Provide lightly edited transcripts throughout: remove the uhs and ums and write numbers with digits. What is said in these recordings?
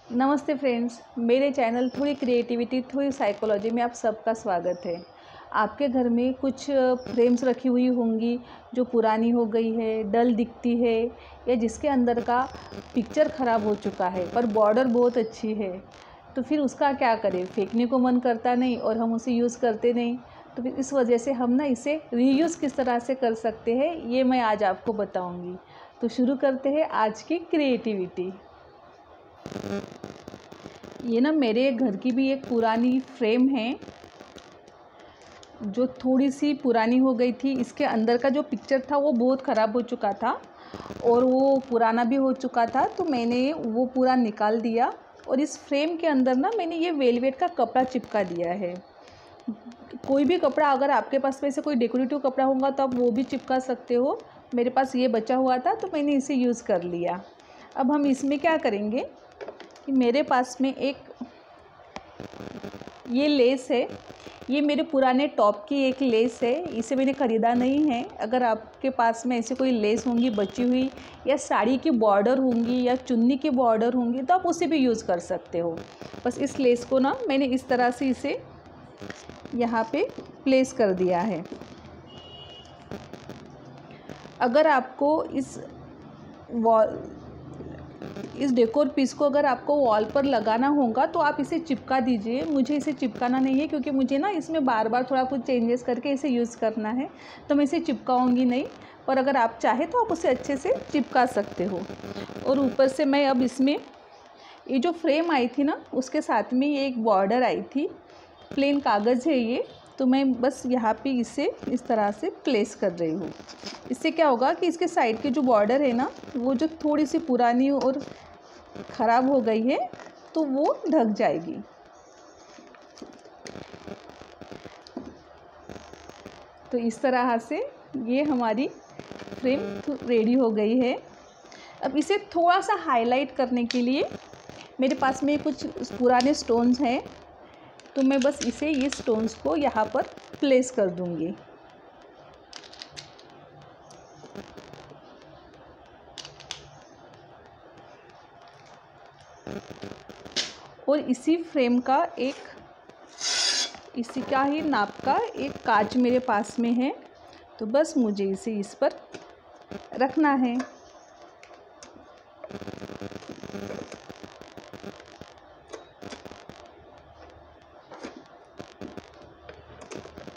नमस्ते फ्रेंड्स, मेरे चैनल थोड़ी क्रिएटिविटी थोड़ी साइकोलॉजी में आप सबका स्वागत है। आपके घर में कुछ फ्रेम्स रखी हुई होंगी जो पुरानी हो गई है, डल दिखती है या जिसके अंदर का पिक्चर ख़राब हो चुका है पर बॉर्डर बहुत अच्छी है। तो फिर उसका क्या करें? फेंकने को मन करता नहीं और हम उसे यूज़ करते नहीं। तो फिर इस वजह से हम ना इसे रीयूज़ किस तरह से कर सकते हैं ये मैं आज आपको बताऊँगी। तो शुरू करते हैं आज की क्रिएटिविटी। ये ना मेरे घर की भी एक पुरानी फ्रेम है जो थोड़ी सी पुरानी हो गई थी। इसके अंदर का जो पिक्चर था वो बहुत ख़राब हो चुका था और वो पुराना भी हो चुका था, तो मैंने वो पूरा निकाल दिया और इस फ्रेम के अंदर ना मैंने ये वेलवेट का कपड़ा चिपका दिया है। कोई भी कपड़ा, अगर आपके पास में से कोई डेकोरेटिव कपड़ा होगा तो आप वो भी चिपका सकते हो। मेरे पास ये बचा हुआ था तो मैंने इसे यूज़ कर लिया। अब हम इसमें क्या करेंगे कि मेरे पास में एक ये लेस है। ये मेरे पुराने टॉप की एक लेस है, इसे मैंने ख़रीदा नहीं है। अगर आपके पास में ऐसी कोई लेस होंगी बची हुई या साड़ी की बॉर्डर होंगी या चुन्नी की बॉर्डर होंगी तो आप उसे भी यूज़ कर सकते हो। बस इस लेस को ना मैंने इस तरह से इसे यहाँ पे प्लेस कर दिया है। अगर आपको इस डेकोर पीस को अगर आपको वॉल पर लगाना होगा तो आप इसे चिपका दीजिए। मुझे इसे चिपकाना नहीं है क्योंकि मुझे ना इसमें बार बार थोड़ा कुछ चेंजेस करके इसे यूज़ करना है, तो मैं इसे चिपकाऊंगी नहीं। पर अगर आप चाहें तो आप उसे अच्छे से चिपका सकते हो। और ऊपर से मैं अब इसमें ये जो फ्रेम आई थी ना उसके साथ में ये एक बॉर्डर आई थी, प्लेन कागज़ है ये, तो मैं बस यहाँ पे इसे इस तरह से प्लेस कर रही हूँ। इससे क्या होगा कि इसके साइड की जो बॉर्डर है ना वो जो थोड़ी सी पुरानी और ख़राब हो गई है तो वो ढक जाएगी। तो इस तरह से ये हमारी फ्रेम रेडी हो गई है। अब इसे थोड़ा सा हाईलाइट करने के लिए मेरे पास में कुछ पुराने स्टोन्स हैं, तो मैं बस ये स्टोन्स को यहाँ पर प्लेस कर दूँगी। और इसी फ्रेम का इसी का ही नाप का एक कांच मेरे पास में है, तो बस मुझे इसे इस पर रखना है।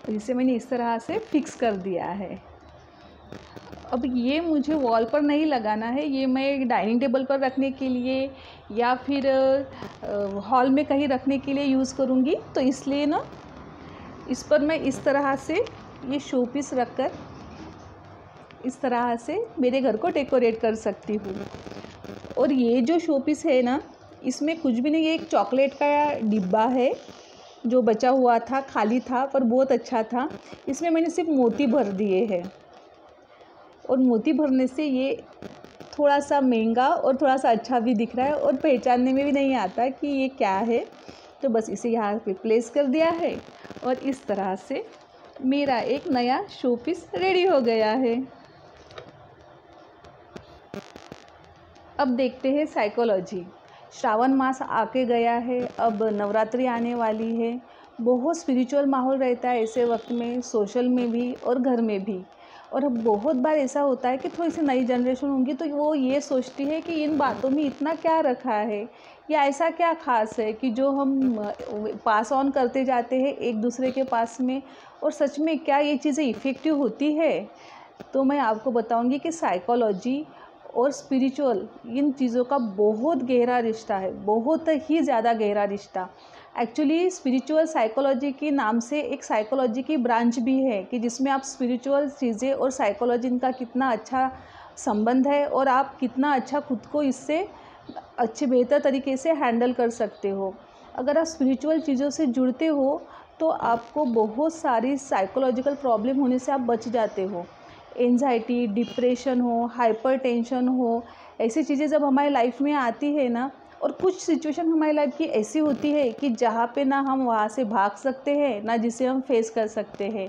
तो इसे मैंने इस तरह से फिक्स कर दिया है। अब ये मुझे वॉल पर नहीं लगाना है, ये मैं डाइनिंग टेबल पर रखने के लिए या फिर हॉल में कहीं रखने के लिए यूज़ करूँगी। तो इसलिए ना इस पर मैं इस तरह से ये शो पीस रखकर इस तरह से मेरे घर को डेकोरेट कर सकती हूँ। और ये जो शो पीस है ना इसमें कुछ भी नहीं, ये एक चॉकलेट का डिब्बा है जो बचा हुआ था, खाली था पर बहुत अच्छा था। इसमें मैंने सिर्फ मोती भर दिए हैं और मोती भरने से ये थोड़ा सा महंगा और थोड़ा सा अच्छा भी दिख रहा है और पहचानने में भी नहीं आता कि ये क्या है। तो बस इसे यहाँ पे प्लेस कर दिया है और इस तरह से मेरा एक नया शो पीस रेडी हो गया है। अब देखते हैं साइकोलॉजी। श्रावण मास आके गया है, अब नवरात्रि आने वाली है। बहुत स्पिरिचुअल माहौल रहता है ऐसे वक्त में, सोशल में भी और घर में भी। और अब बहुत बार ऐसा होता है कि थोड़ी सी नई जनरेशन होंगी तो वो ये सोचती है कि इन बातों में इतना क्या रखा है या ऐसा क्या ख़ास है कि जो हम पास ऑन करते जाते हैं एक दूसरे के पास में, और सच में क्या ये चीज़ें इफ़ेक्टिव होती है। तो मैं आपको बताऊंगी कि साइकोलॉजी और स्पिरिचुअल इन चीज़ों का बहुत गहरा रिश्ता है, बहुत ही ज़्यादा गहरा रिश्ता। एक्चुअली स्पिरिचुअल साइकोलॉजी के नाम से एक साइकोलॉजी की ब्रांच भी है कि जिसमें आप स्पिरिचुअल चीज़ें और साइकोलॉजी इनका कितना अच्छा संबंध है और आप कितना अच्छा खुद को इससे अच्छे बेहतर तरीके से हैंडल कर सकते हो। अगर आप स्पिरिचुअल चीज़ों से जुड़ते हो तो आपको बहुत सारी साइकोलॉजिकल प्रॉब्लम होने से आप बच जाते हो। एंजाइटी, डिप्रेशन हो, हाइपरटेंशन हो, ऐसी चीज़ें जब हमारी लाइफ में आती है ना, और कुछ सिचुएशन हमारी लाइफ की ऐसी होती है कि जहाँ पे ना हम वहाँ से भाग सकते हैं ना जिसे हम फेस कर सकते हैं।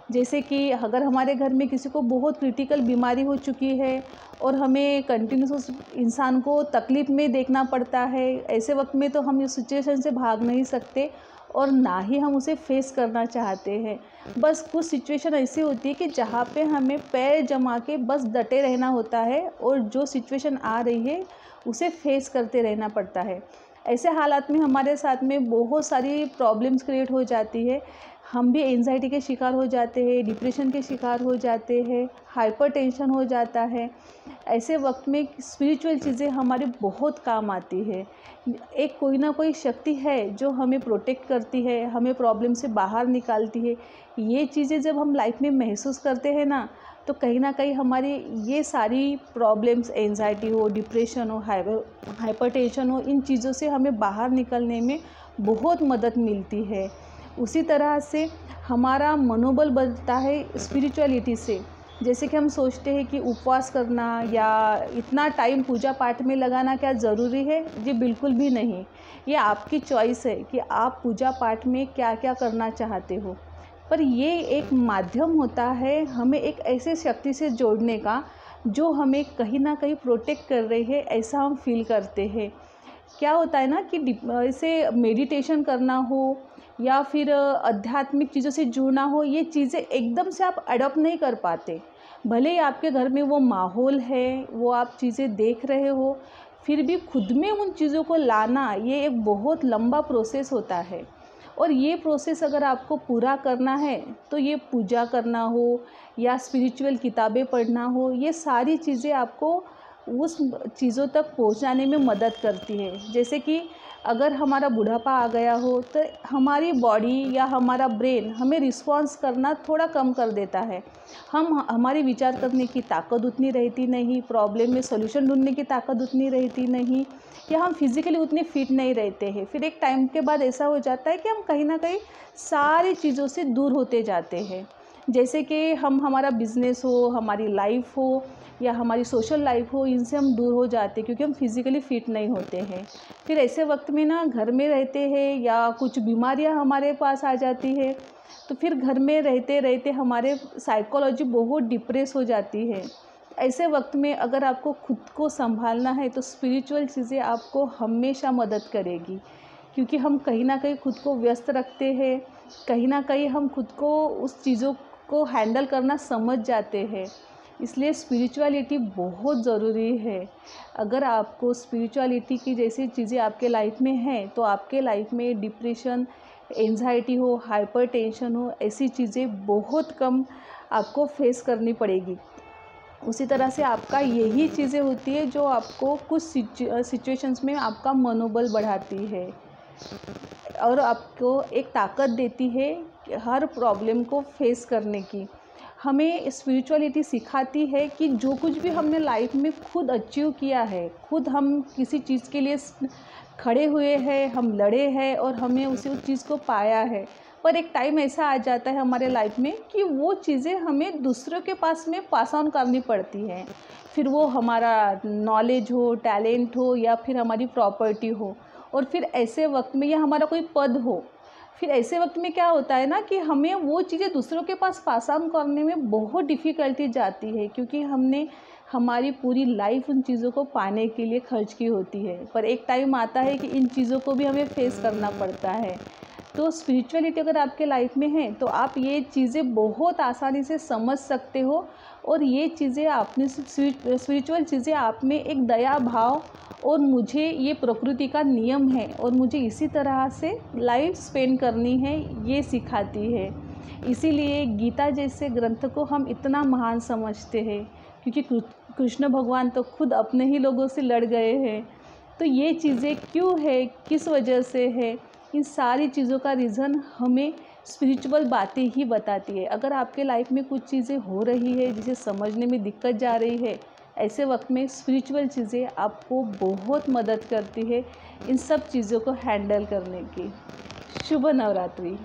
जैसे कि अगर हमारे घर में किसी को बहुत क्रिटिकल बीमारी हो चुकी है और हमें कंटिन्यूस उस इंसान को तकलीफ़ में देखना पड़ता है, ऐसे वक्त में तो हम इस सिचुएशन से भाग नहीं सकते और ना ही हम उसे फेस करना चाहते हैं। बस कुछ सिचुएशन ऐसी होती है कि जहाँ पे हमें पैर जमा के बस डटे रहना होता है और जो सिचुएशन आ रही है उसे फेस करते रहना पड़ता है। ऐसे हालात में हमारे साथ में बहुत सारी प्रॉब्लम्स क्रिएट हो जाती है। हम भी एंजाइटी के शिकार हो जाते हैं, डिप्रेशन के शिकार हो जाते हैं, हाइपरटेंशन हो जाता है। ऐसे वक्त में स्पिरिचुअल चीज़ें हमारे बहुत काम आती है। एक कोई ना कोई शक्ति है जो हमें प्रोटेक्ट करती है, हमें प्रॉब्लम से बाहर निकालती है। ये चीज़ें जब हम लाइफ में महसूस करते हैं ना, तो कहीं ना कहीं हमारी ये सारी प्रॉब्लम्स, एंजाइटी हो, डिप्रेशन हो, हाइपरटेंशन हो, इन चीज़ों से हमें बाहर निकलने में बहुत मदद मिलती है। उसी तरह से हमारा मनोबल बढ़ता है स्पिरिचुअलिटी से। जैसे कि हम सोचते हैं कि उपवास करना या इतना टाइम पूजा पाठ में लगाना क्या ज़रूरी है? जी बिल्कुल भी नहीं। ये आपकी चॉइस है कि आप पूजा पाठ में क्या क्या करना चाहते हो। पर ये एक माध्यम होता है हमें एक ऐसे शक्ति से जोड़ने का जो हमें कहीं ना कहीं प्रोटेक्ट कर रही है, ऐसा हम फील करते हैं। क्या होता है ना कि ऐसे मेडिटेशन करना हो या फिर आध्यात्मिक चीज़ों से जुड़ना हो, ये चीज़ें एकदम से आप अडॉप्ट नहीं कर पाते। भले ही आपके घर में वो माहौल है, वो आप चीज़ें देख रहे हो, फिर भी खुद में उन चीज़ों को लाना ये एक बहुत लंबा प्रोसेस होता है। और ये प्रोसेस अगर आपको पूरा करना है तो ये पूजा करना हो या स्पिरिचुअल किताबें पढ़ना हो, ये सारी चीज़ें आपको उस चीज़ों तक पहुंचाने में मदद करती है। जैसे कि अगर हमारा बुढ़ापा आ गया हो तो हमारी बॉडी या हमारा ब्रेन हमें रिस्पॉन्स करना थोड़ा कम कर देता है। हमारी विचार करने की ताकत उतनी रहती नहीं, प्रॉब्लम में सॉल्यूशन ढूंढने की ताकत उतनी रहती नहीं, या हम फिज़िकली उतने फिट नहीं रहते हैं। फिर एक टाइम के बाद ऐसा हो जाता है कि हम कहीं ना कहीं सारी चीज़ों से दूर होते जाते हैं। जैसे कि हमारा बिज़नेस हो, हमारी लाइफ हो या हमारी सोशल लाइफ हो, इनसे हम दूर हो जाते हैं क्योंकि हम फिज़िकली फ़िट नहीं होते हैं। फिर ऐसे वक्त में ना घर में रहते हैं या कुछ बीमारियां हमारे पास आ जाती है, तो फिर घर में रहते रहते हमारे साइकोलॉजी बहुत डिप्रेस हो जाती है। ऐसे वक्त में अगर आपको खुद को संभालना है तो स्पिरिचुअल चीज़ें आपको हमेशा मदद करेगी, क्योंकि हम कहीं ना कहीं खुद को व्यस्त रखते हैं, कहीं ना कहीं हम खुद को उस चीज़ों को हैंडल करना समझ जाते हैं। इसलिए स्पिरिचुअलिटी बहुत ज़रूरी है। अगर आपको स्पिरिचुअलिटी की जैसी चीज़ें आपके लाइफ में हैं तो आपके लाइफ में डिप्रेशन, एंजाइटी हो, हाइपरटेंशन हो, ऐसी चीज़ें बहुत कम आपको फेस करनी पड़ेगी। उसी तरह से आपका यही चीज़ें होती है जो आपको कुछ सिचुएशंस में आपका मनोबल बढ़ाती है और आपको एक ताकत देती है कि हर प्रॉब्लम को फेस करने की। हमें स्पिरिचुअलिटी सिखाती है कि जो कुछ भी हमने लाइफ में खुद अचीव किया है, खुद हम किसी चीज़ के लिए खड़े हुए हैं, हम लड़े हैं और हमने उस चीज़ को पाया है, पर एक टाइम ऐसा आ जाता है हमारे लाइफ में कि वो चीज़ें हमें दूसरों के पास में पास ऑन करनी पड़ती हैं। फिर वो हमारा नॉलेज हो, टैलेंट हो या फिर हमारी प्रॉपर्टी हो, और फिर ऐसे वक्त में या हमारा कोई पद हो, फिर ऐसे वक्त में क्या होता है ना कि हमें वो चीज़ें दूसरों के पास ऑन करने में बहुत डिफ़िकल्टी जाती है, क्योंकि हमने हमारी पूरी लाइफ उन चीज़ों को पाने के लिए खर्च की होती है। पर एक टाइम आता है कि इन चीज़ों को भी हमें फेस करना पड़ता है। तो स्पिरिचुअलिटी अगर आपके लाइफ में है तो आप ये चीज़ें बहुत आसानी से समझ सकते हो, और ये चीज़ें आपने स्पिरिचुअल चीज़ें आप में एक दया भाव और मुझे ये प्रकृति का नियम है और मुझे इसी तरह से लाइफ स्पेंड करनी है, ये सिखाती है। इसीलिए गीता जैसे ग्रंथ को हम इतना महान समझते हैं, क्योंकि कृष्ण भगवान तो खुद अपने ही लोगों से लड़ गए हैं। तो ये चीज़ें क्यों है, किस वजह से है, इन सारी चीज़ों का रीज़न हमें स्पिरिचुअल बातें ही बताती है। अगर आपके लाइफ में कुछ चीज़ें हो रही है जिसे समझने में दिक्कत जा रही है, ऐसे वक्त में स्पिरिचुअल चीज़ें आपको बहुत मदद करती है इन सब चीज़ों को हैंडल करने की। शुभ नवरात्रि।